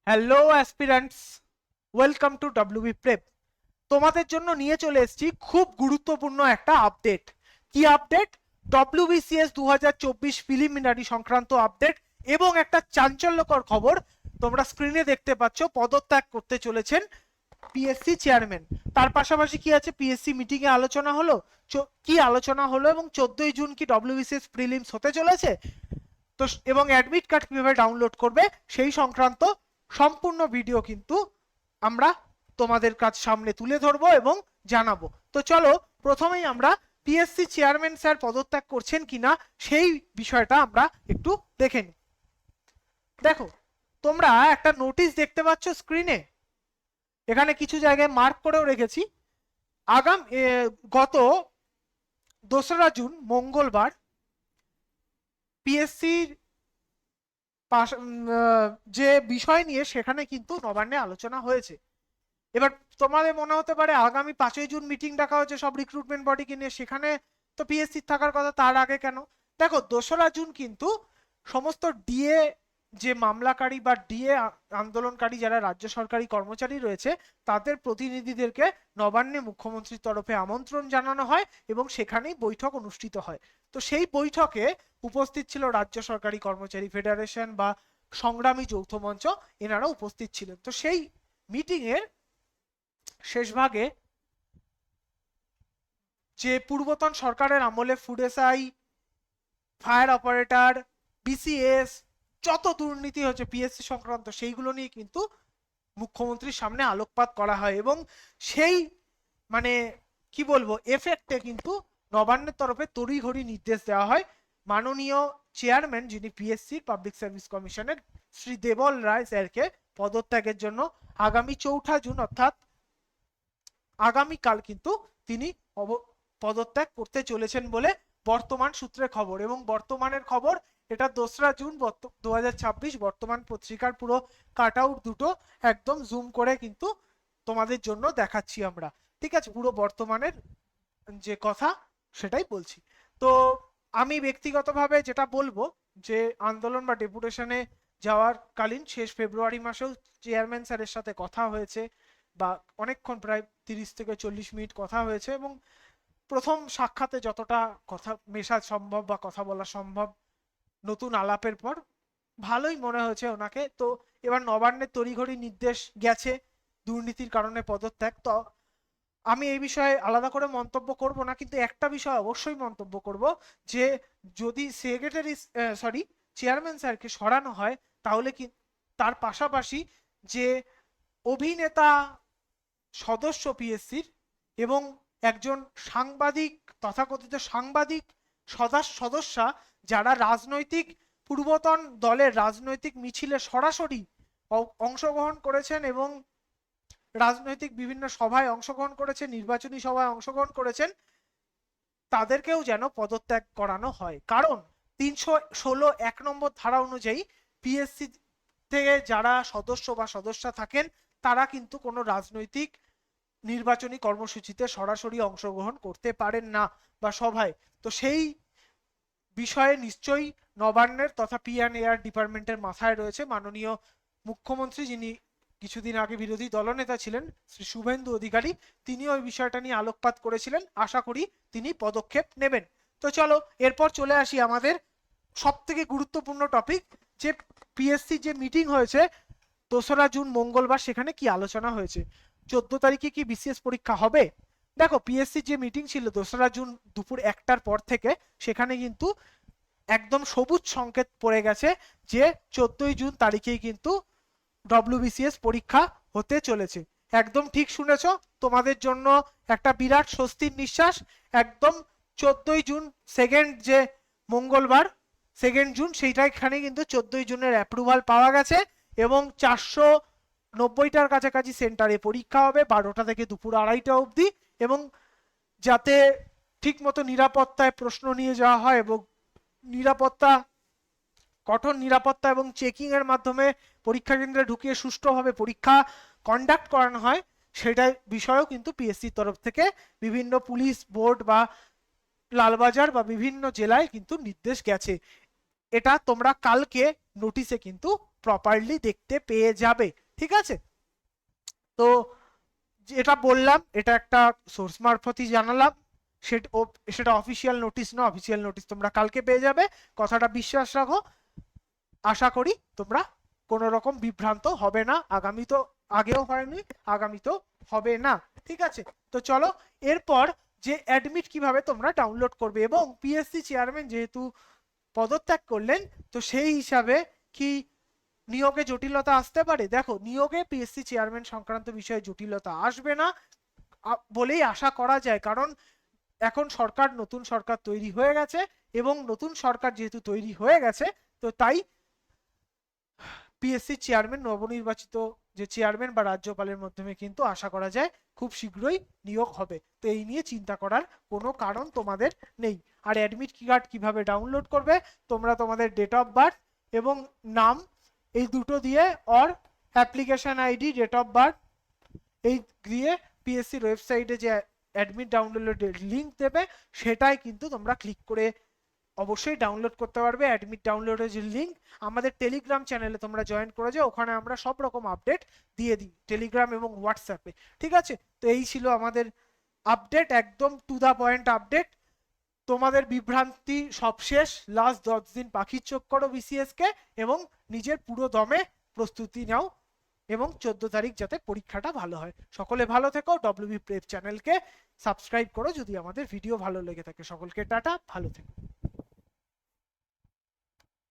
Hello aspirants, welcome to WB prep. তোমাদের জন্য নিয়ে চলে এসেছি খুব গুরুত্বপূর্ণ একটা আপডেট। কি আপডেট? ডব্লিউবিসিএস 2024 প্রিলিমিনারি সংক্রান্ত আপডেট এবং একটা চাঞ্চল্যকর খবর। তোমরা স্ক্রিনে দেখতে পাচ্ছ, পদত্যাগ করতে চলেছেন পিএসসি চেয়ারম্যান। তার পাশাপাশি কি আছে, পিএসসি মিটিং এ আলোচনা হলো, কি আলোচনা হলো এবং 14ই জুন কি ডব্লিউবিসিএস প্রিলিমস হতে চলেছে, তো এবং অ্যাডমিট কার্ড কিভাবে ডাউনলোড করবে সেই সংক্রান্ত সম্পূর্ণ ভিডিও কিন্তু আমরা তোমাদের কাছ সামনে তুলে ধরবো এবং জানাবো। তো চলো প্রথমেই আমরা পিএসসি চেয়ারম্যান স্যার পদত্যাগ করছেন কিনা সেই বিষয়টা আমরা একটু দেখে নিই। দেখো, তোমরা একটা নোটিশ দেখতে পাচ্ছ স্ক্রিনে, এখানে কিছু জায়গায় মার্ক করেও রেখেছি। গত 2রা জুন মঙ্গলবার পিএসসির যে বিষয় নিয়ে সেখানে কিন্তু নবান্নে আলোচনা হয়েছে। এবার তোমাদের মনে হতে পারে আগামী 5ই জুন মিটিং ডাকা হচ্ছে সব রিক্রুটমেন্ট বডিকে নিয়ে, সেখানে তো পিএসসি থাকার কথা, তার আগে কেন? দেখো, 2রা জুন কিন্তু সমস্ত ডিএ যে মামলাকারী বা ডিএ আন্দোলনকারী যারা রাজ্য সরকারি কর্মচারী রয়েছে তাদের প্রতিনিধিদেরকে নবান্নে মুখ্যমন্ত্রীর তরফে আমন্ত্রণ জানানো হয় এবং সেখানেই বৈঠক অনুষ্ঠিত হয়। তো সেই বৈঠকে উপস্থিত ছিল রাজ্য সরকারি কর্মচারী ফেডারেশন বা সংগ্রামী যৌথ মঞ্চ, এনারা উপস্থিত ছিলেন। তো সেই মিটিং এর শেষ ভাগে যে পূর্বতন সরকারের আমলে food SI, fire operator, BCS যত দুর্নীতি হচ্ছে পিএসসি সংক্রান্ত সেইগুলো নিয়ে কিন্তু মুখ্যমন্ত্রীর সামনে আলোকপাত করা হয় এবং সেই মানে কি বলবো এফেক্টে কিন্তু নবান্নের তরফে তড়িঘড়ি নির্দেশ দেওয়া হয় মাননীয় চেয়ারম্যান যিনি পিএসসি পাবলিক সার্ভিস কমিশনের শ্রী দেবল রায় স্যারকে পদত্যাগের জন্য আগামী 4ঠা জুন অর্থাৎ আগামীকাল কিন্তু তিনি পদত্যাগ করতে চলেছেন বলে বর্তমান সূত্রে খবর। এবং বর্তমানের খবর এটা 2রা জুন 2026 বর্তমান পত্রিকার পুরো কাট আউট দুটো একদম জুম করে কিন্তু তোমাদের জন্য দেখাচ্ছি আমরা। ঠিক আছে, পুরো বর্তমানের যে কথা সেটাই বলছি। তো আমি ব্যক্তিগতভাবে যেটা বলবো যে আন্দোলন বা ডেপুটেশনে যাওয়ার কালীন শেষ ফেব্রুয়ারি মাসেও চেয়ারম্যান স্যারের সাথে কথা হয়েছে বা অনেকক্ষণ প্রায় 30 থেকে 40 মিনিট কথা হয়েছে এবং প্রথম সাক্ষাতে যতটা কথা মেশা সম্ভব বা কথা বলা সম্ভব নতুন আলাপের পর ভালোই মনে হয়েছে ওনাকে। তো এবার নবান্নের তড়িঘড়ি নির্দেশ গেছে দুর্নীতির কারণে পদত্যাগ। তো আমি এই বিষয়ে আলাদা করে মন্তব্য করব না, কিন্তু একটা বিষয় অবশ্যই মন্তব্য করব যে যদি সেক্রেটারি চেয়ারম্যান স্যারকে সরানো হয় তাহলে কি তার পাশাপাশি যে অভিনেতা সদস্য পিএসসির এবং একজন সাংবাদিক, তথাকথিত সাংবাদিক সদস্যা যারা রাজনৈতিক পূর্বতন দলের রাজনৈতিক মিছিলে সরাসরি অংশগ্রহণ করেছেন এবং রাজনৈতিক বিভিন্ন সভায় অংশগ্রহণ করেছেন, নির্বাচনী সভায় অংশগ্রহণ করেছেন, তাদেরকেও যেন পদত্যাগ করানো হয়। কারণ 316(1) ধারা অনুযায়ী পিএসসি থেকে যারা সদস্য বা সদস্যা থাকেন তারা কিন্তু কোনো রাজনৈতিক নির্বাচনী কর্মসূচিতে সরাসরি অংশগ্রহণ করতে পারেন না বা সভায়। তো সেই বিষয়ে নিশ্চয়ই নবান্নের তথা পিএনএআর ডিপার্টমেন্টের মাথায় রয়েছে মাননীয় মুখ্যমন্ত্রী, যিনি কিছুদিন আগে বিরোধী দলনেতা ছিলেন শ্রী শুভেন্দু অধিকারী, তিনি ওই বিষয়টা নিয়ে আলোকপাত করেছিলেন। আশা করি তিনি পদক্ষেপ নেবেন। তো চলো এরপর চলে আসি আমাদের সব থেকে গুরুত্বপূর্ণ টপিক, যে পিএসসি যে মিটিং হয়েছে 2রা জুন মঙ্গলবার, সেখানে কি আলোচনা হয়েছে। 14 তারিখে কি বিসিএস পরীক্ষা হবে? দেখো, পিএসসি যে মিটিং ছিল 2রা জুন দুপুর 1টার পর থেকে, সেখানে কিন্তু একদম সবুজ সংকেত পড়ে গেছে যে 14ই জুন তারিখেই কিন্তু ডব্লিউবিসিএস পরীক্ষা হতে চলেছে। একদম ঠিক শুনেছো, তোমাদের জন্য একটা বিরাট স্বস্তির নিঃশ্বাস। একদম 14ই জুন সেকেন্ড যে মঙ্গলবার 2nd জুন সেইটাখানে কিন্তু 14ই জুনের অ্যাপ্রুভাল পাওয়া গেছে এবং 490টার কাছাকাছি সেন্টারে পরীক্ষা হবে 12টা থেকে দুপুর 2:30টা অবধি। এবং যাতে ঠিক মতো নিরাপত্তায় প্রশ্ন নিয়ে যাওয়া হয় এবং নিরাপত্তা, কঠোর নিরাপত্তা এবং চেকিং এর মাধ্যমে পরীক্ষা কেন্দ্রে ঢুকিয়ে সুষ্ঠুভাবে পরীক্ষা কন্ডাক্ট করানো হয়, সেটা বিষয়েও কিন্তু পিএসসির তরফ থেকে বিভিন্ন পুলিশ বোর্ড বা লালবাজার বা বিভিন্ন জেলায় কিন্তু নির্দেশ গেছে। এটা তোমরা কালকে নোটিশে কিন্তু প্রপারলি দেখতে পেয়ে যাবে। ঠিক আছে, তো যেটা বললাম এটা একটা সোর্স মারফতই জানালাম, সেটা অফিসিয়াল নোটিশ না, অফিসিয়াল নোটিশ তোমরা কালকে পেয়ে যাবে, কথাটা বিশ্বাস রাখো। আশা করি তোমরা কোনো রকম বিভ্রান্ত হবে না, আগামী তো আগেও হয়নি, আগামী তো হবে না। ঠিক আছে, তো চলো এরপর যে অ্যাডমিট কিভাবে তোমরা ডাউনলোড করবে, এবং পিএসসি চেয়ারম্যান যেহেতু পদত্যাগ করলেন, তো সেই হিসাবে কি নিয়োগে জটিলতা আসতে পারে? দেখো, নিয়োগে পিএসসি চেয়ারম্যান সংক্রান্ত বিষয়ে জটিলতা আসবে না বলেই আশা করা যায়, কারণ এখন সরকার, নতুন সরকার তৈরি হয়ে গেছে, এবং নতুন সরকার যেহেতু তৈরি হয়ে গেছে, তো তাই পিএসসি চেয়ারম্যান, নবনির্বাচিত যে চেয়ারম্যান বা রাজ্যপালের মাধ্যমে কিন্তু আশা করা যায় খুব শীঘ্রই নিয়োগ হবে। তো এই নিয়ে চিন্তা করার কোনো কারণ তোমাদের নেই। আর অ্যাডমিট কার্ড কিভাবে ডাউনলোড করবে? তোমরা তোমাদের ডেট অফ বার্থ এবং নাম এই দুটো দিয়ে, or application ID, date of birth এই দিয়ে পিএসসির ওয়েবসাইটে যে অ্যাডমিট ডাউনলোডের লিঙ্ক দেবে, সেটাই কিন্তু তোমরা ক্লিক করে অবশ্যই ডাউনলোড করতে পারবে। অ্যাডমিট ডাউনলোডের যে লিঙ্ক, আমাদের টেলিগ্রাম চ্যানেলে তোমরা জয়েন করে যাও, ওখানে আমরা সব রকম আপডেট দিয়ে দিই টেলিগ্রাম এবং হোয়াটসঅ্যাপে। ঠিক আছে, তো এই ছিল আমাদের আপডেট, একদম টু দা পয়েন্ট আপডেট। তোমাদের বিভ্রান্তি সব শেষ, লাস্ট 10 দিন পাখির চোখ করো বিসিএস কে, এবং নিজের পুরো দমে প্রস্তুতি নাও, এবং 14 তারিখ যাতে পরীক্ষাটা ভালো হয়। সকলে ভালো থেকো, ডব্লিউবি প্রেপ চ্যানেলকে সাবস্ক্রাইব করো যদি আমাদের ভিডিও ভালো লেগে থাকে। সকলকে টাটা, ভালো থেকো।